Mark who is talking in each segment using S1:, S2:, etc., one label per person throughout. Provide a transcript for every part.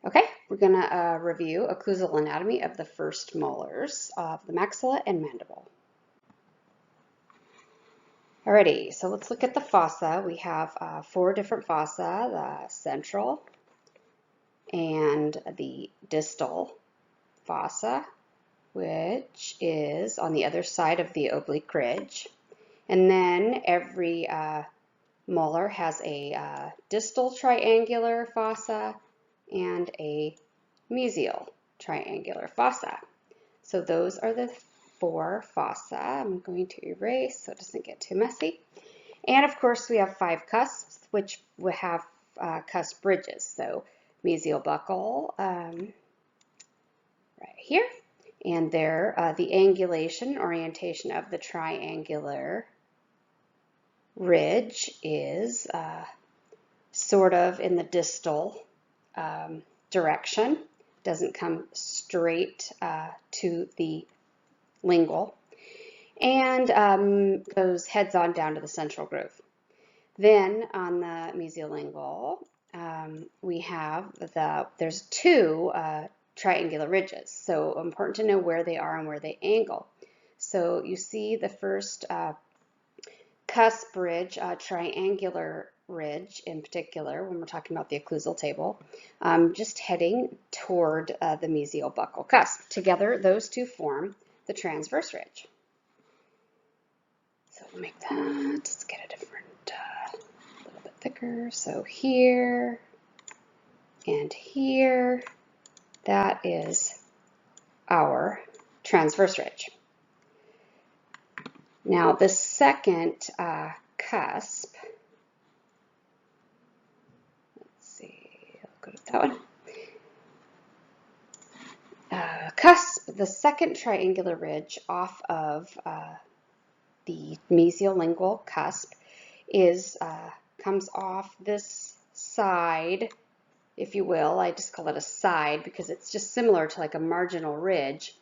S1: Okay, we're going to review occlusal anatomy of the first molars of the maxilla and mandible. Alrighty, so let's look at the fossa. We have 4 different fossa, the central and the distal fossa, which is on the other side of the oblique ridge. And then every molar has a distal triangular fossa and a mesial triangular fossa. So those are the 4 fossa. I'm going to erase so it doesn't get too messy. And of course we have 5 cusps, which will have cusp ridges. So mesial buccal right here. And there, the angulation orientation of the triangular ridge is sort of in the distal direction. Doesn't come straight to the lingual, and goes heads on down to the central groove. Then on the mesiolingual, we have there's 2 triangular ridges, so important to know where they are and where they angle. So you see the first cusp ridge, triangular ridge in particular, when we're talking about the occlusal table, just heading toward the mesial buccal cusp. Together, those 2 form the transverse ridge. So we'll make that, let's get a different, a little bit thicker. So here and here, that is our transverse ridge. Now the second cusp, let's see, I'll go to that one. Cusp, the second triangular ridge off of the mesiolingual cusp is comes off this side, if you will. I just call it a side because it's just similar to like a marginal ridge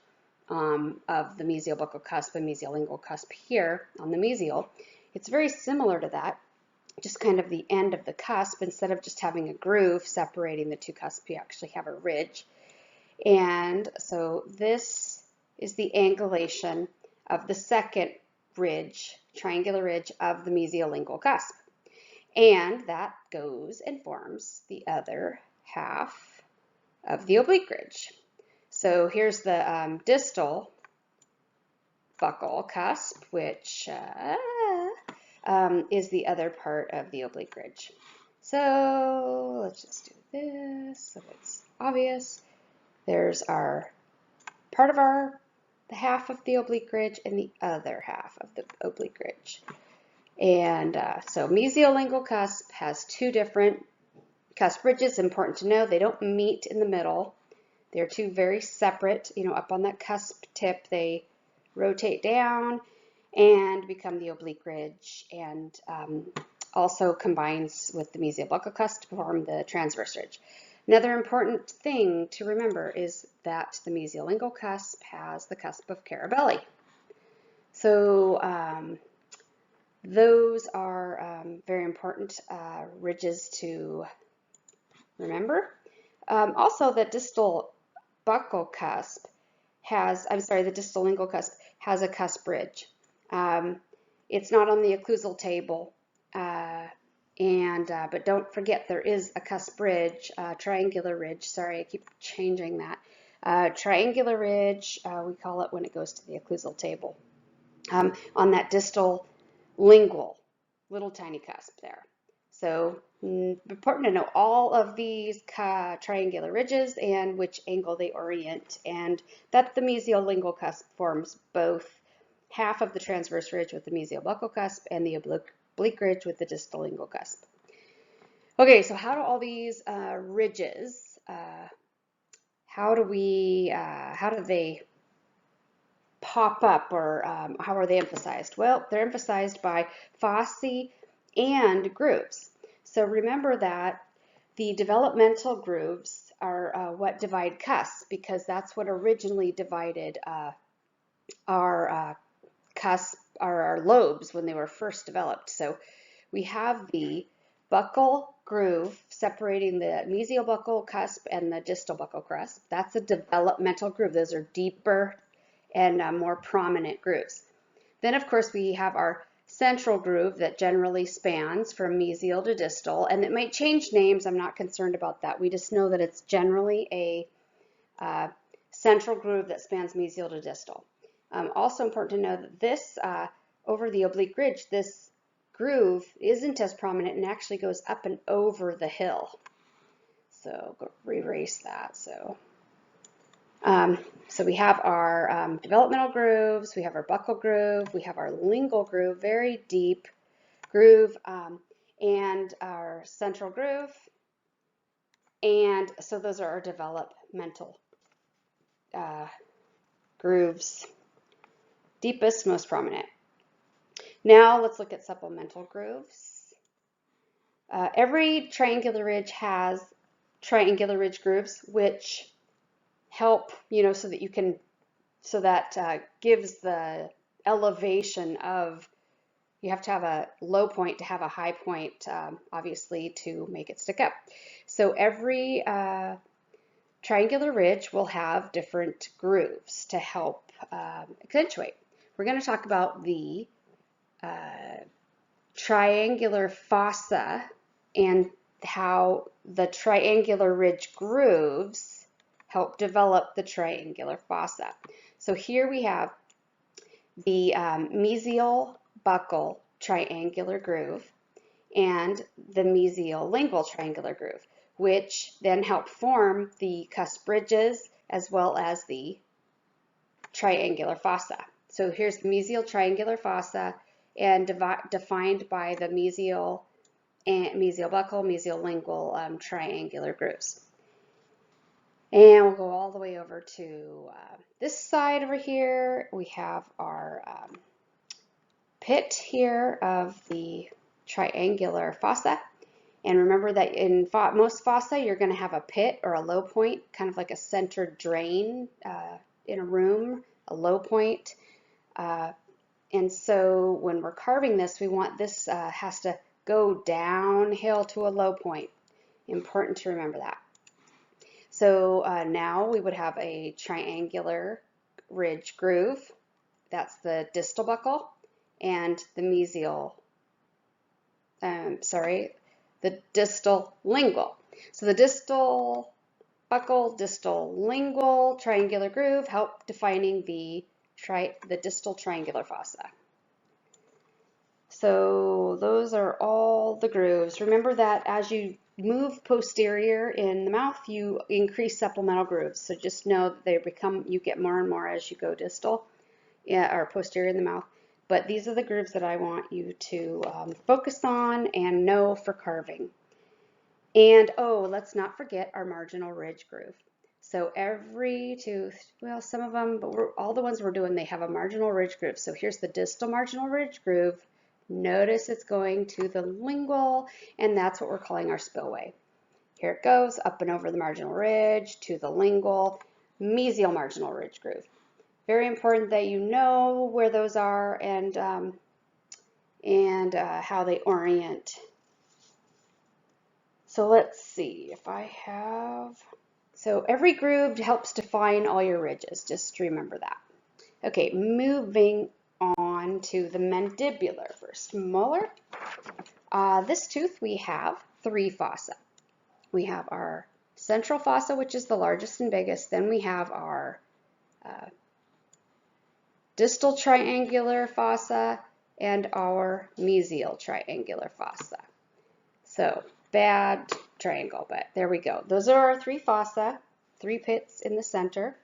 S1: of the mesiobuccal cusp and mesiolingual cusp here on the mesial. It's very similar to that, just kind of the end of the cusp. Instead of just having a groove separating the 2 cusps, you actually have a ridge. And so this is the angulation of the second ridge, triangular ridge of the mesiolingual cusp. And that goes and forms the other half of the oblique ridge. So here's the distal buccal cusp, which is the other part of the oblique ridge. So let's just do this so it's obvious. There's our part of the half of the oblique ridge and the other half of the oblique ridge. And so mesiolingual cusp has 2 different cusp ridges. Important to know they don't meet in the middle. They're 2 very separate, up on that cusp tip, they rotate down and become the oblique ridge, and also combines with the mesiobuccal cusp to form the transverse ridge. Another important thing to remember is that the mesiolingual cusp has the cusp of Carabelli. So those are very important ridges to remember. Also, the distal buccal cusp the distal lingual cusp has a cusp ridge. It's not on the occlusal table, but don't forget there is a cusp ridge, triangular ridge. Sorry, I keep changing that. Triangular ridge, we call it when it goes to the occlusal table. On that distal lingual, little tiny cusp there. So important to know all of these triangular ridges and which angle they orient, and that the mesiolingual cusp forms both half of the transverse ridge with the mesiobuccal cusp and the oblique ridge with the distal lingual cusp. Okay, so how do all these ridges, how do they pop up, or how are they emphasized? Well, they're emphasized by fossae and grooves. So remember that the developmental grooves are what divide cusps, because that's what originally divided our cusp, our lobes when they were first developed. So we have the buccal groove separating the mesial buccal cusp and the distal buccal cusp. That's a developmental groove. Those are deeper and more prominent grooves. Then, of course, we have our central groove that generally spans from mesial to distal, and it might change names. I'm not concerned about that. We just know that it's generally a central groove that spans mesial to distal. Also important to know that this, over the oblique ridge, this groove isn't as prominent and actually goes up and over the hill. So go erase that. So we have our developmental grooves, we have our buccal groove, we have our lingual groove, very deep groove, and our central groove. And so those are our developmental grooves, deepest, most prominent. Now let's look at supplemental grooves. Every triangular ridge has triangular ridge grooves, which help, so that you can, gives the elevation of, you have to have a low point to have a high point, obviously, to make it stick up. So every triangular ridge will have different grooves to help accentuate. We're going to talk about the triangular fossa and how the triangular ridge grooves help develop the triangular fossa. So here we have the mesial buccal triangular groove and the mesial lingual triangular groove, which then help form the cusp bridges as well as the triangular fossa. So here's the mesial triangular fossa, and defined by the mesial buccal, mesial lingual triangular grooves. And we'll go all the way over to this side over here. We have our pit here of the triangular fossa. And remember that in most fossa, you're going to have a pit or a low point, kind of like a centered drain in a room, a low point. And so when we're carving this, we want this has to go downhill to a low point. Important to remember that. So now we would have a triangular ridge groove. That's the distal buccal and the mesial, the distal lingual. So the distal buccal, distal lingual triangular groove help defining the distal triangular fossa. So those are all the grooves. Remember that as you move posterior in the mouth, you increase supplemental grooves. So just know that you get more and more as you go distal, or posterior in the mouth. But these are the grooves that I want you to focus on and know for carving. And let's not forget our marginal ridge groove. So every tooth, well, some of them, but all the ones we're doing, they have a marginal ridge groove. So here's the distal marginal ridge groove. Notice it's going to the lingual, and that's what we're calling our spillway. Here it goes, up and over the marginal ridge to the lingual, mesial marginal ridge groove. Very important that you know where those are and how they orient. So let's see if I have. So every groove helps define all your ridges. Just remember that. Okay, moving on to the mandibular first. Molar. This tooth we have 3 fossa. We have our central fossa, which is the largest and biggest. Then we have our distal triangular fossa and our mesial triangular fossa. So bad triangle, but there we go. Those are our 3 fossa, 3 pits in the center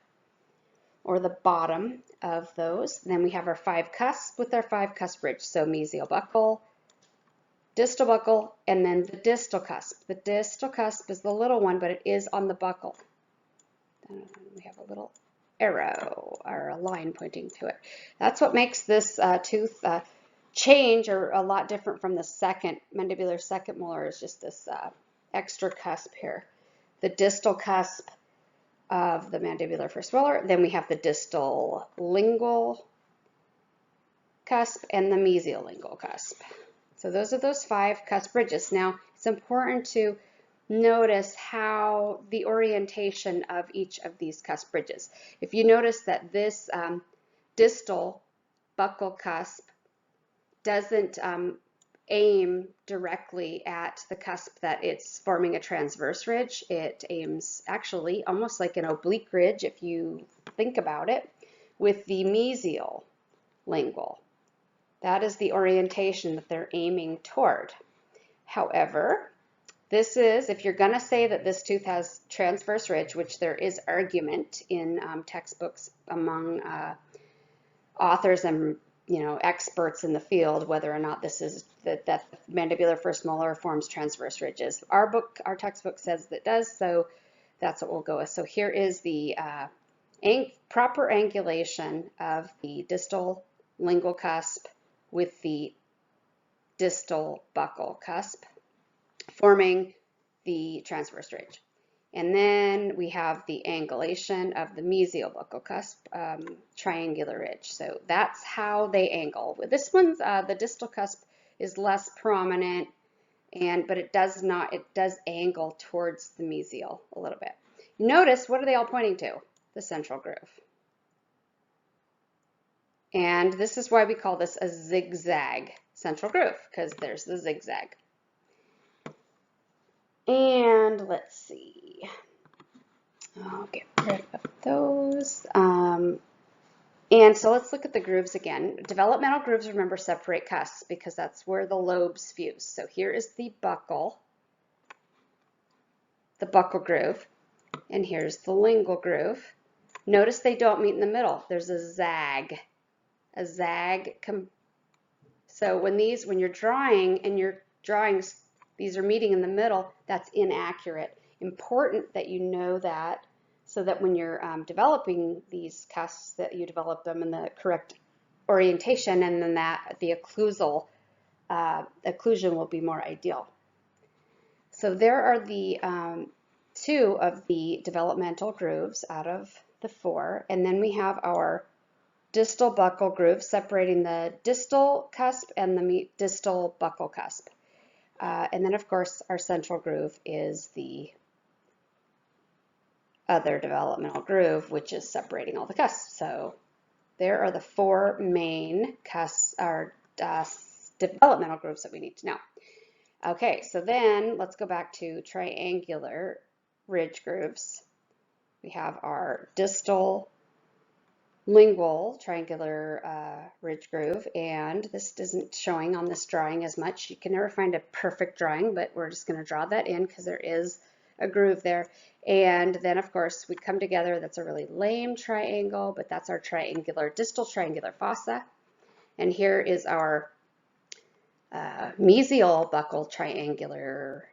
S1: or the bottom of those. Then we have our 5 cusps with our 5 cusp bridge. So mesial buccal, distal buccal, and then the distal cusp. The distal cusp is the little one, but it is on the buccal. We have a little arrow or a line pointing to it. That's what makes this tooth change or a lot different from the mandibular second molar, is just this extra cusp here. The distal cusp of the mandibular first molar. Then we have the distal lingual cusp and the mesial lingual cusp. So those are those 5 cusp ridges. Now, it's important to notice how the orientation of each of these cusp ridges. If you notice that this distal buccal cusp doesn't aim directly at the cusp that it's forming a transverse ridge, it aims actually almost like an oblique ridge if you think about it, with the mesial lingual. That is the orientation that they're aiming toward. However, this is, if you're going to say that this tooth has transverse ridge, which there is argument in textbooks among authors and experts in the field whether or not this is that mandibular first molar forms transverse ridges. Our textbook says that it does, so that's what we'll go with. So here is the proper angulation of the distal lingual cusp with the distal buccal cusp, forming the transverse ridge. And then we have the angulation of the mesial buccal cusp, triangular ridge. So that's how they angle. With this one's, the distal cusp is less prominent, but it does angle towards the mesial a little bit. Notice, what are they all pointing to? The central groove. And this is why we call this a zigzag central groove, because there's the zigzag. And let's see, I'll get rid of those. And so let's look at the grooves again. Developmental grooves, remember, separate cusps because that's where the lobes fuse. So here is the buccal groove, and here's the lingual groove. Notice they don't meet in the middle. There's a zag. So when you're drawing and your drawings, these are meeting in the middle, that's inaccurate. Important that you know that, so that when you're developing these cusps, that you develop them in the correct orientation, and then that the occlusion will be more ideal. So there are the 2 of the developmental grooves out of the 4, and then we have our distal buccal groove separating the distal cusp and the distal buccal cusp. And then, of course, our central groove is the other developmental groove, which is separating all the cusps. So there are the 4 main cusps, or developmental grooves that we need to know. Okay, so then let's go back to triangular ridge grooves. We have our distal lingual triangular ridge groove, and this isn't showing on this drawing as much. You can never find a perfect drawing, but we're just going to draw that in because there is a groove there. And then, of course, we come together. That's a really lame triangle, but that's our distal triangular fossa. And here is our mesial buccal triangular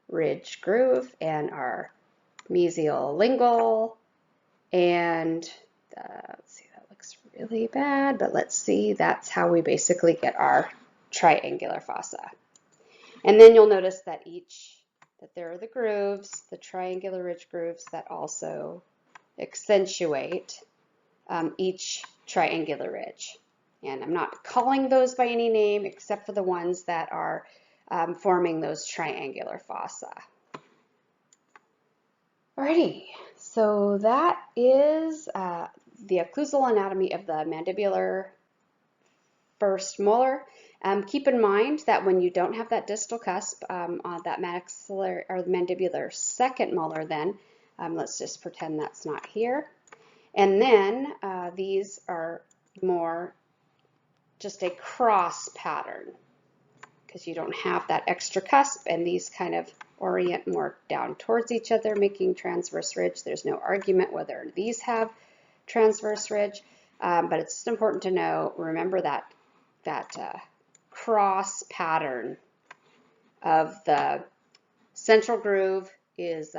S1: ridge groove, and our mesial lingual, and let's see, that looks really bad, but let's see, that's how we basically get our triangular fossa. And then you'll notice that there are the grooves, the triangular ridge grooves, that also accentuate each triangular ridge. And I'm not calling those by any name except for the ones that are forming those triangular fossa. Alrighty, so that is the occlusal anatomy of the mandibular first molar. Keep in mind that when you don't have that distal cusp on that maxillary or the mandibular second molar, then let's just pretend that's not here. And then these are more just a cross pattern because you don't have that extra cusp, and these kind of orient more down towards each other, making transverse ridge. There's no argument whether these have transverse ridge, but it's just important to know, remember that cross pattern of the central groove is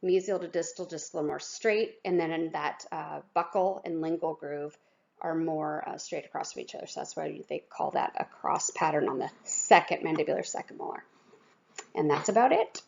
S1: mesial to distal, just a little more straight, and then in that buccal and lingual groove are more straight across from each other. So that's why they call that a cross pattern on the mandibular second molar. And that's about it.